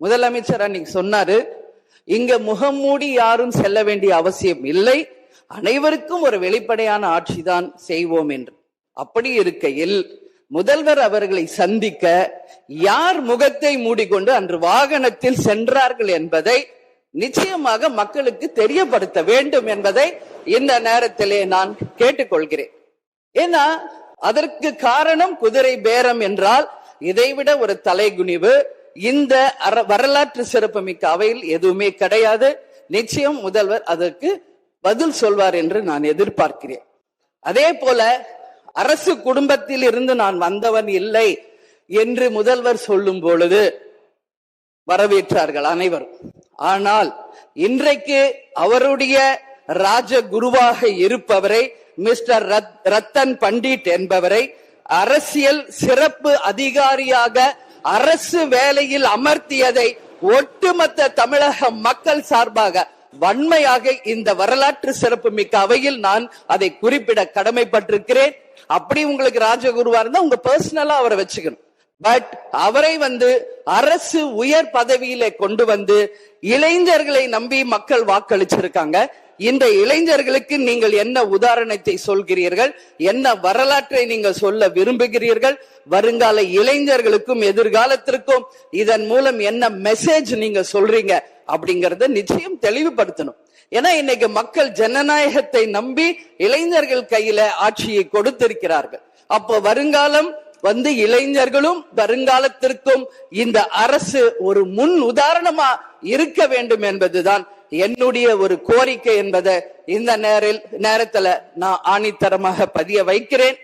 முதலமைச்சர் அன்னைக்கு சொன்னாரு, இங்க முகம் மூடி யாரும் செல்ல வேண்டிய அவசியம் இல்லை, அனைவருக்கும் ஒரு வெளிப்படையான ஆட்சிதான் செய்வோம் என்று. அப்படி இருக்கையில் முதல்வர் அவர்களை சந்திக்க யார் முகத்தை மூடிக்கொண்டு அன்று வாகனத்தில் சென்றார்கள் என்பதை நிச்சயமாக மக்களுக்கு தெரியப்படுத்த வேண்டும் என்பதை இந்த நேரத்திலே நான் கேட்டுக்கொள்கிறேன். ஏன்னா அதற்கு காரணம் குதிரை பேரம் என்றால் இதைவிட ஒரு தலைகுனிவு இந்த வரலாற்று சிறப்புமிக்க அவையில் எதுவுமே கிடையாது. நிச்சயம் முதல்வர் அதற்கு பதில் சொல்வார் என்று நான் எதிர்பார்க்கிறேன். அதே போல அரசு குடும்பத்தில் இருந்து நான் வந்தவன் இல்லை என்று முதல்வர் சொல்லும் பொழுது வரவேற்றார்கள் அனைவரும். ஆனால் இன்றைக்கு அவருடைய ராஜகுருவாக இருப்பவரை மிஸ்டர் ரத்தன் பண்டிட் என்பவரை அரசியல் சிறப்பு அதிகாரியாக அரசு வேலையில் அமர்த்தியதை ஒட்டுமொத்த தமிழக மக்கள் சார்பாக வன்மையாக இந்த வரலாற்று சிறப்பு மிக்க அவையில் நான் அதை குறிப்பிட கடமைப்பட்டிருக்கிறேன். அப்படி உங்களுக்கு ராஜகுருவா இருந்தா உங்க பர்சனலா அவரை வச்சுக்கணும். பட் அவரை அரசு உயர் பதவியில கொண்டு வந்து இளைஞர்களை நம்பி மக்கள் வாக்களிச்சிருக்காங்க. இந்த இளைஞர்களுக்கு நீங்கள் என்ன உதாரணத்தை சொல்கிறீர்கள், என்ன வரலாற்றை நீங்கள் சொல்ல விரும்புகிறீர்கள், வருங்கால இளைஞர்களுக்கும் எதிர்காலத்திற்கும் இதன் மூலம் என்ன மெசேஜ் நீங்க சொல்றீங்க அப்படிங்கறத நிச்சயம் தெளிவுபடுத்தணும். ஏன்னா இன்னைக்கு மக்கள் ஜனநாயகத்தை நம்பி இளைஞர்கள் கையில ஆட்சியை கொடுத்திருக்கிறார்கள். அப்போ வருங்காலம் இளைஞர்களும் வருங்காலத்திற்கும் இந்த அரசு ஒரு முன் உதாரணமா இருக்க வேண்டும் என்பதுதான் என்னுடைய ஒரு கோரிக்கை என்பதை இந்த நேரத்துல நான் ஆணித்தரமாக பதிய வைக்கிறேன்.